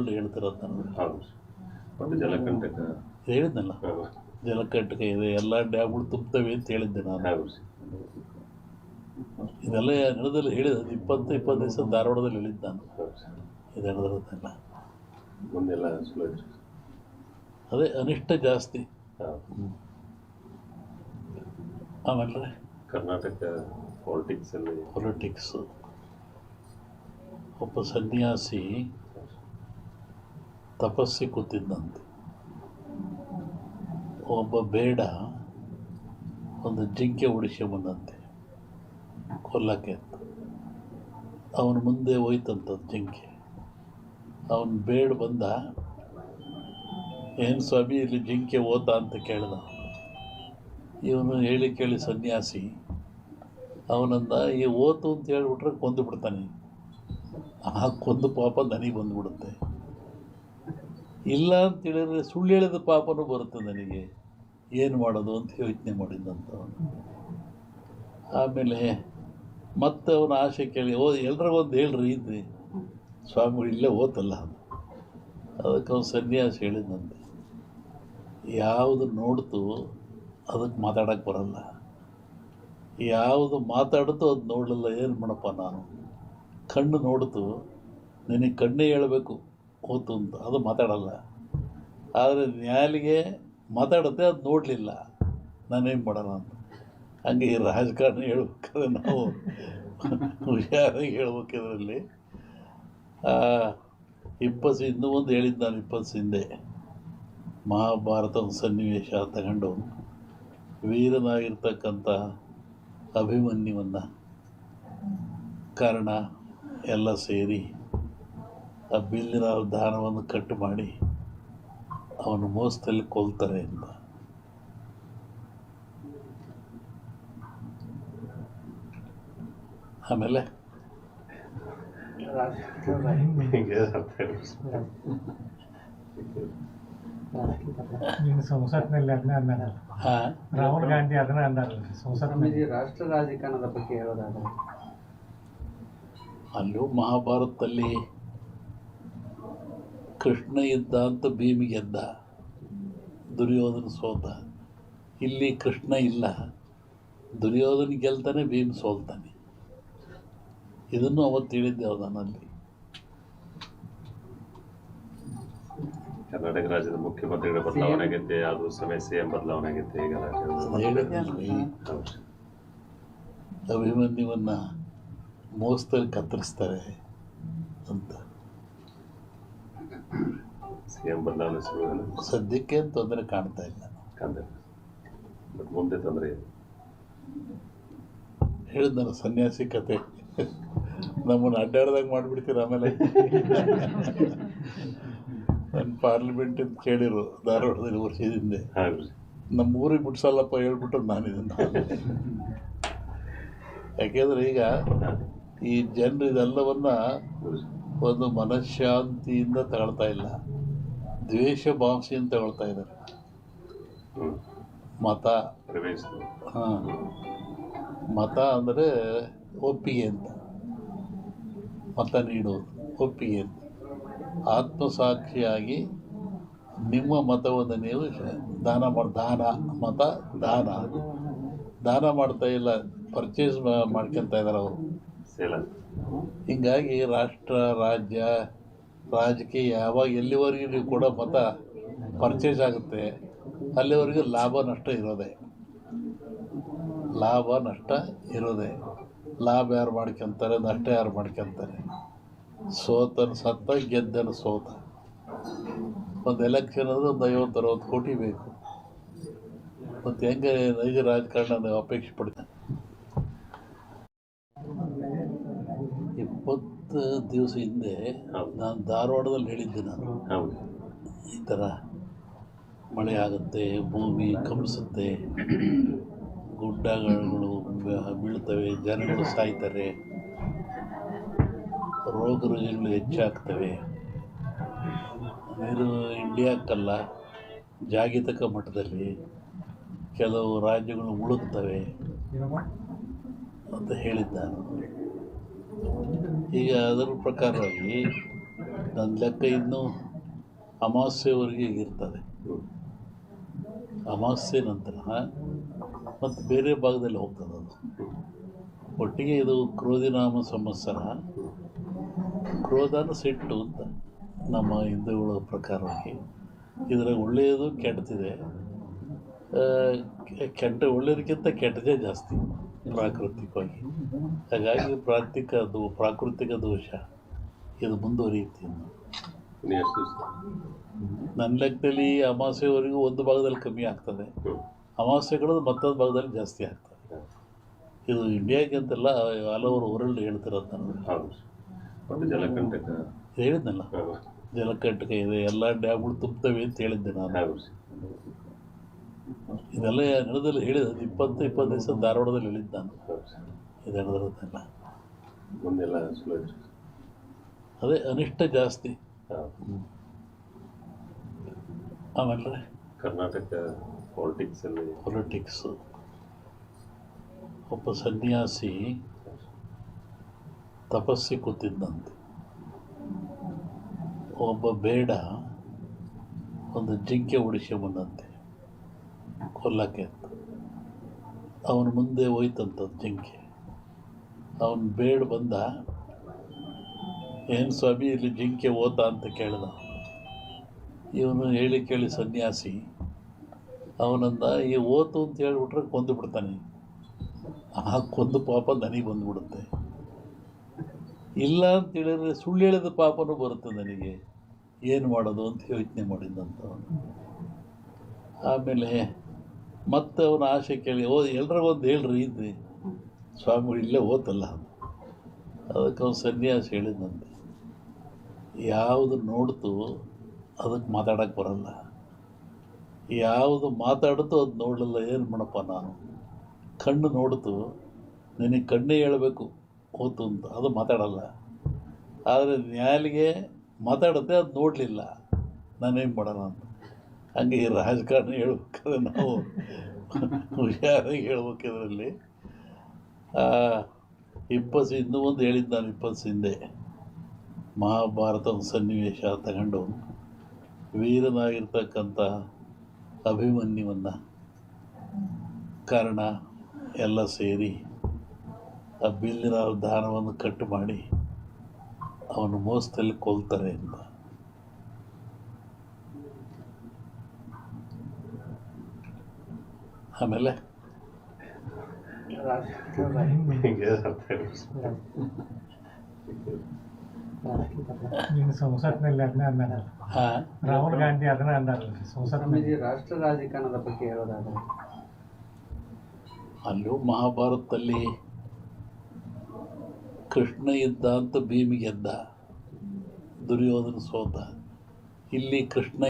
ಸುಳ್ಳು ಹೇಳ್ತಿರೋದು ನಾನು. ಹೌದು. ಮತ್ತು ಜಲಕಂಟಕ ಹೇಳಿದ್ನಲ್ಲ, ಜಲಕಂಟಕ ಇದೆ, ಎಲ್ಲ ಡ್ಯಾಮ್ಗಳು ತುಂಬ್ತವೆ ಅಂತ ಹೇಳಿದ್ದೆ ನಾನು. ಹೌದು. ಇದೆಲ್ಲ ನಡೆದಲ್ಲಿ ಹೇಳಿದ 20 ದಿವಸ ಧಾರವಾಡದಲ್ಲಿ ಹೇಳಿದ್ದು ನಾನು. ಇದು ನಡೆದಿರೋದೆಲ್ಲ ಮುಂದೆಲ್ಲ ಸುಳ್ಳು. ಅದೇ ಅನಿಷ್ಟ ಜಾಸ್ತಿ. ಆಮೇಲೆ ಕರ್ನಾಟಕ ಪೊಲಿಟಿಕ್ಸು. ಒಬ್ಬ ಸನ್ಯಾಸಿ ತಪಸ್ಸಿ ಕೂತಿದ್ದಂತೆ. ಒಬ್ಬ ಬೇಡ ಒಂದು ಜಿಂಕೆ ಬಂದಂತೆ ಕೊಲ್ಲಕ್ಕೆ ಅಂತ. ಅವನ ಮುಂದೆ ಹೋಯ್ತಂಥದ್ದು ಜಿಂಕೆ. ಅವನು ಬೇಡ ಬಂದ, ಏನು ಸ್ವಾಮಿ ಇಲ್ಲಿ ಜಿಂಕೆ ಓದ ಅಂತ ಕೇಳಿದ. ಇವನು ಹೇಳಿ ಕೇಳಿ ಸನ್ಯಾಸಿ ಅವನಂದ, ಈ ಓತು ಅಂತ ಹೇಳ್ಬಿಟ್ರೆ ಕೊಂದು ಬಿಡ್ತಾನೆ. ಆ ಕೊಂದು ಪಾಪ ನನಗೆ ಬಂದುಬಿಡುತ್ತೆ. ಇಲ್ಲ ಅಂತೇಳಿದ್ರೆ ಸುಳ್ಳು ಹೇಳಿದ ಪಾಪನೂ ಬರುತ್ತೆ ನನಗೆ, ಏನು ಮಾಡೋದು ಅಂತ ಯೋಚನೆ ಮಾಡಿದ್ದಂತ ಅವನು. ಆಮೇಲೆ ಮತ್ತೆ ಅವನ ಆಸೆ ಕೇಳಿ, ಎಲ್ರಿಗೊಂದು ಹೇಳ್ರಿ ಇದ್ರಿ ಸ್ವಾಮಿಗಳು ಇಲ್ಲೇ ಓತಲ್ಲ. ಅದಕ್ಕೆ ಅವನು ಸನ್ಯಾಸಿ ಹೇಳಿದಂತೆ, ಯಾವುದು ನೋಡ್ತು ಅದಕ್ಕೆ ಮಾತಾಡೋಕ್ಕೆ ಬರಲ್ಲ, ಯಾವುದು ಮಾತಾಡ್ತು ಅದು ನೋಡಲಿಲ್ಲ, ಏನು ಮಾಡಪ್ಪ ನಾನು. ಕಣ್ಣು ನೋಡ್ತು, ನಿನಗೆ ಕಣ್ಣೇ ಹೇಳಬೇಕು ಓತು ಅಂತ, ಅದು ಮಾತಾಡಲ್ಲ. ಆದರೆ ನ್ಯಾಲಿಗೆ ಮಾತಾಡುತ್ತೆ, ಅದು ನೋಡಲಿಲ್ಲ, ನಾನೇನು ಮಾಡೋಣ ಅಂತ. ಹಂಗೆ ಈ ರಾಜಕಾರಣ ಹೇಳ್ಬೇಕಾದ್ರೆ ನಾವು ಹುಷಾರಾಗಿ ಹೇಳ್ಬೇಕಿದ್ರಲ್ಲಿ. ಇನ್ನೂ ಒಂದು ಹೇಳಿದ್ದು ನಾನು 20 ಹಿಂದೆ, ಮಹಾಭಾರತದ ಸನ್ನಿವೇಶ ತಗೊಂಡು ವೀರನಾಗಿರ್ತಕ್ಕಂಥ ಅಭಿಮನ್ಯುವನ್ನು ಕಾರಣ ಎಲ್ಲ ಸೇರಿ ಆ ಬಿಲ್ಲಿನ ದಾನವನ್ನು ಕಟ್ಟು ಮಾಡಿ ಅವನು ಮೋಸದಲ್ಲಿ ಕೊಲ್ತಾರೆ ಅಂತ. ಆಮೇಲೆ ಸಂಸತ್ನಲ್ಲಿ ಅದನ್ನ ಅಂದಾರಲ್ಲ, ರಾಹುಲ್ ಗಾಂಧಿ ಅದನ್ನ ಅಂದಾರಲ್ಲ ಸಂಸತ್ನಲ್ಲಿ. ರಾಷ್ಟ್ರ ರಾಜಕಾರಣದ ಬಗ್ಗೆ ಹೇಳೋದಾದ್ರೆ, ಅಲ್ಲೂ ಮಹಾಭಾರತದಲ್ಲಿ ಕೃಷ್ಣ ಇದ್ದ ಅಂತ ಭೀಮಿಗೆ ಗೆದ್ದ, ದುರ್ಯೋಧನ ಸೋತ. ಇಲ್ಲಿ ಕೃಷ್ಣ ಇಲ್ಲ, ದುರ್ಯೋಧನ ಗೆಲ್ತಾನೆ, ಭೀಮ್ ಸೋಲ್ತಾನೆ. ಇದನ್ನು ಅವತ್ತು ಹೇಳಿದ್ದೆ ಅವನಲ್ಲಿ. ಕರ್ನಾಟಕ ರಾಜ್ಯದ ಮುಖ್ಯಮಂತ್ರಿಗಳ ಬದಲಾವಣೆ ಆಗೈತೆ, ಅದು ಸಮಸ್ಯೆ ಬದಲಾವಣೆ ಆಗೈತೆ. ಈಗ ಅಭಿಮನ್ಯುವನ್ನ ಮೋಸದಲ್ಲಿ ಕತ್ತರಿಸ್ತಾರೆ ಅಂತ. ಸಿಎಂ ಬದಲಾವಣೆ ಸದ್ಯಕ್ಕೆ ತೊಂದರೆ ಕಾಣ್ತಾ ಇಲ್ಲ. ಮುಂದೆ ತೊಂದರೆ ಹೇಳಿದ್ನಲ್ಲ ಸನ್ಯಾಸಿ ಕತೆ, ನಮ್ಮನ್ನು ಅಡ್ಡಾಡ್ದಾಗ ಮಾಡಿಬಿಡ್ತೀರ. ಆಮೇಲೆ ನನ್ನ ಪಾರ್ಲಿಮೆಂಟಿಂದ ಕೇಳಿರು ಧಾರವಾಡದಲ್ಲಿ ವರ್ಷದಿಂದ, ನಮ್ಮ ಊರಿಗೆ ಬಿಡ್ಸಲ್ಲಪ್ಪ ಹೇಳ್ಬಿಟ್ಟು ನಾನು ಇದನ್ನು. ಯಾಕೆಂದರೆ ಈಗ ಈ ಜನರು ಇದೆಲ್ಲವನ್ನ ಒಂದು ಮನಃಶಾಂತಿಯಿಂದ ತಗೊಳ್ತಾ ಇಲ್ಲ, ದ್ವೇಷ ಭಾವನೆಯಿಂದ ತಗೊಳ್ತಾ ಇದ್ದಾರೆ. ಮತ ಮತ ಅಂದರೆ ಒಪ್ಪಿಗೆ ಅಂತ, ಮತ ನೀಡುವುದು ಒಪ್ಪಿಗೆ ಅಂತ. ಆತ್ಮಸಾಕ್ಷಿಯಾಗಿ ನಿಮ್ಮ ಮತವನ್ನು ನೀವು ದಾನ ಮಾಡ್ತಾ ಇಲ್ಲ, ಪರ್ಚೇಸ್ ಮಾಡ್ಕೊತಾ ಇದ್ದಾರೆ ಅವರು. ಹೀಗಾಗಿ ರಾಷ್ಟ್ರ, ರಾಜ್ಯ, ರಾಜಕೀಯ ಯಾವಾಗ ಎಲ್ಲಿವರೆಗೂ ನೀವು ಕೂಡ ಮತ ಪರ್ಚೇಸ್ ಆಗುತ್ತೆ ಅಲ್ಲಿವರೆಗೂ ಲಾಭ ನಷ್ಟ ಇರೋದೆ. ಲಾಭ ಯಾರು ಮಾಡ್ಕೊತಾರೆ, ನಷ್ಟ ಯಾರು ಮಾಡ್ಕೊತಾರೆ. ಸೋತನು ಸತ್ತ, ಗೆದ್ದನು ಸೋತ. ಒಂದು ಎಲೆಕ್ಷನ್ ಅಂದರೆ ಒಂದು 50-60 ಕೋಟಿ ಬೇಕು. ಮತ್ತು ಹೆಂಗೆ ನೈಜ ರಾಜಕಾರಣ ನಾವು ಅಪೇಕ್ಷೆ ಪಡ್ತೇನೆ. 20 ದಿವಸ ಹಿಂದೆ ನಾನು ಧಾರವಾಡದಲ್ಲಿ ಹೇಳಿದ್ದೆ, ನಾನು ಈ ಥರ ಮಳೆ ಆಗುತ್ತೆ, ಭೂಮಿ ಕಂಪಿಸುತ್ತೆ, ಗುಡ್ಡಗಳು ಬೀಳ್ತವೆ, ಜನಗಳು ಸಾಯ್ತಾರೆ, ರೋಗ ರುಜಿನಗಳು ಹೆಚ್ಚಾಗ್ತವೆ. ಇದು ಇಂಡಿಯಾಕ್ಕಲ್ಲ, ಜಾಗತಿಕ ಮಟ್ಟದಲ್ಲಿ ಕೆಲವು ರಾಜ್ಯಗಳು ಮುಳುಗ್ತವೆ ಅಂತ ಹೇಳಿದ್ದ ನಾನು. ಈಗ ಅದರ ಪ್ರಕಾರವಾಗಿ ನನ್ನ ಲೆಕ್ಕ ಇನ್ನೂ ಅಮಾವಾಸ್ಯೆವರೆಗೆ ಇರ್ತದೆ. ಅಮಾವಾಸ್ಯೆ ನಂತರ ಮತ್ತು ಬೇರೆ ಭಾಗದಲ್ಲಿ ಹೋಗ್ತದೆ ಅದು. ಒಟ್ಟಿಗೆ ಇದು ಕ್ರೋಧಿನಾಮ ಸಂವತ್ಸರ. ಕ್ರೋಧನ ಸಿಟ್ಟು ಅಂತ ನಮ್ಮ ಹಿಂದೂಗಳ ಪ್ರಕಾರವಾಗಿ. ಇದರಾಗ ಒಳ್ಳೆಯದು ಕೆಟ್ಟದಿದೆ. ಒಳ್ಳೆಯದಕ್ಕಿಂತ ಕೆಟ್ಟದೇ ಜಾಸ್ತಿ ಪ್ರಾಕೃತಿಕವಾಗಿ. ಹಾಗಾಗಿ ಪ್ರಾಕೃತಿಕ ದೋಷ ಇದು ಮುಂದುವರಿಯುತ್ತೆ ಇನ್ನು. ಇನ್ನು ಎಷ್ಟು ದಿವಸ? ನನ್ನ ಲೆಕ್ಕದಲ್ಲಿ ಅಮಾವಾಸ್ಯೆವರೆಗೂ ಒಂದು ಭಾಗದಲ್ಲಿ ಕಮ್ಮಿ ಆಗ್ತದೆ, ಅಮಾವಾಸ್ಯೆಗಳು ಮತ್ತೊಂದು ಭಾಗದಲ್ಲಿ ಜಾಸ್ತಿ ಆಗ್ತದೆ. ಇದು ಇಂಡಿಯಾಗೆ ಅಂತೆಲ್ಲ ಆಲ್ ಓವರ್ ವರ್ಲ್ಡ್ ಹೇಳ್ತಿರೋದು ನಾನು. ಹೌದು. ಮತ್ತು ಜಲಕಂಟಕ ಹೇಳಿದ್ನಲ್ಲ, ಜಲಕಂಟಕ ಇದೆ, ಎಲ್ಲ ಡ್ಯಾಮ್ಗಳು ತುಂಬ್ತವೆ ಅಂತ ಹೇಳಿದ್ದೆ ನಾನು. ಹೌದು. ಇದೆಲ್ಲ ನಡೆದಲ್ಲಿ ಹೇಳಿದ 20 ದಿವಸ ಧಾರವಾಡದಲ್ಲಿ ಹೇಳಿದ್ದು ನಾನು. ಇದು ನಡೆದಿರೋದೆಲ್ಲ ಮುಂದೆಲ್ಲ ಸ್ಲೋ. ಅದೇ ಅನಿಷ್ಟ ಜಾಸ್ತಿ. ಆಮೇಲೆ ಕರ್ನಾಟಕ ಪೊಲಿಟಿಕ್ಸು. ಒಬ್ಬ ಸನ್ಯಾಸಿ ತಪಸ್ಸಿ ಕೂತಿದ್ದಂತೆ. ಒಬ್ಬ ಬೇಡ ಒಂದು ಜಿಂಕೆ ಬಂದಂತೆ ಕೊಲ್ಲಕ್ಕೆ ಅಂತ. ಅವನ ಮುಂದೆ ಹೋಯ್ತಂಥದ್ದು ಜಿಂಕೆ. ಅವನು ಬೇಡ ಬಂದ, ಏನು ಸ್ವಾಮಿ ಇಲ್ಲಿ ಜಿಂಕೆ ಓತ ಅಂತ ಕೇಳಿದ. ಇವನು ಹೇಳಿ ಕೇಳಿ ಸನ್ಯಾಸಿ ಅವನಂದ, ಈ ಓತು ಅಂತ ಹೇಳಿಬಿಟ್ರೆ ಕೊಂದು ಬಿಡ್ತಾನೆ. ಆ ಕೊಂದು ಪಾಪ ನನಗೆ ಬಂದುಬಿಡುತ್ತೆ. ಇಲ್ಲ ಅಂತ ಹೇಳಿದ್ರೆ ಸುಳ್ಳು ಹೇಳಿದ ಪಾಪನೂ ಬರುತ್ತೆ ನನಗೆ, ಏನು ಮಾಡೋದು ಅಂತ ಯೋಚನೆ ಮಾಡಿದ್ದಂತ ಅವನು. ಆಮೇಲೆ ಮತ್ತೆ ಅವನ ಆಸೆ ಕೇಳಿ, ಎಲ್ರಿಗೊಂದು ಹೇಳ್ರಿ ಇದ್ರಿ ಸ್ವಾಮಿಗಳು ಇಲ್ಲೇ ಓತಲ್ಲ. ಅದಕ್ಕೆ ಅವನು ಸನ್ಯಾಸಿ ಹೇಳಿದಂತೆ, ಯಾವುದು ನೋಡ್ತು ಅದಕ್ಕೆ ಮಾತಾಡೋಕ್ಕೆ ಬರಲ್ಲ, ಯಾವುದು ಮಾತಾಡ್ತು ಅದು ನೋಡಲಿಲ್ಲ, ಏನು ಮಾಡಪ್ಪ ನಾನು. ಕಣ್ಣು ನೋಡ್ತು, ನಿನಗೆ ಕಣ್ಣೇ ಹೇಳಬೇಕು ಓತು ಅಂತ, ಅದು ಮಾತಾಡಲ್ಲ. ಆದರೆ ನ್ಯಾಲಿಗೆ ಮಾತಾಡುತ್ತೆ, ಅದು ನೋಡಲಿಲ್ಲ, ನಾನೇನು ಮಾಡೋಣ ಅಂತ. ಹಂಗೆ ಈ ರಾಜಕಾರಣ ಹೇಳ್ಬೇಕಾದ್ರೆ ನಾವು ಹುಷಾರಾಗಿ ಹೇಳ್ಬೇಕಿದ್ರಲ್ಲಿ. ಇನ್ನೂ ಒಂದು ಹೇಳಿದ್ದು ನಾನು 20 ಹಿಂದೆ, ಮಹಾಭಾರತದ ಸನ್ನಿವೇಶ ತಗೊಂಡು ವೀರನಾಗಿರ್ತಕ್ಕಂಥ ಅಭಿಮನ್ಯುವನ್ನು ಕಾರಣ ಎಲ್ಲ ಸೇರಿ ಆ ಬಿಲ್ಲಿನ ದಾನವನ್ನು ಕಟ್ಟು ಮಾಡಿ ಅವನು ಮೋಸದಲ್ಲಿ ಕೊಲ್ತಾರೆ ಅಂತ. ಆಮೇಲೆ ನಿಮ್ಮ ಸಂಸತ್ನಲ್ಲಿ ಅದನ್ನೇ ಅಂದಾರಲ್ಲ, ರಾಹುಲ್ ಗಾಂಧಿ ಅದನ್ನೇ ಅಂದಾರಲ್ಲ ಸಂಸತ್ನಲ್ಲಿ. ರಾಷ್ಟ್ರ ರಾಜಕಾರಣದ ಬಗ್ಗೆ ಹೇಳೋದಾದ್ರೆ ಅಲ್ಲೂ ಮಹಾಭಾರತದಲ್ಲಿ ಕೃಷ್ಣ ಇದ್ದ ಅಂತ ಭೀಮಿಗೆ ಗೆದ್ದ, ದುರ್ಯೋಧನ ಸೋತ. ಇಲ್ಲಿ ಕೃಷ್ಣ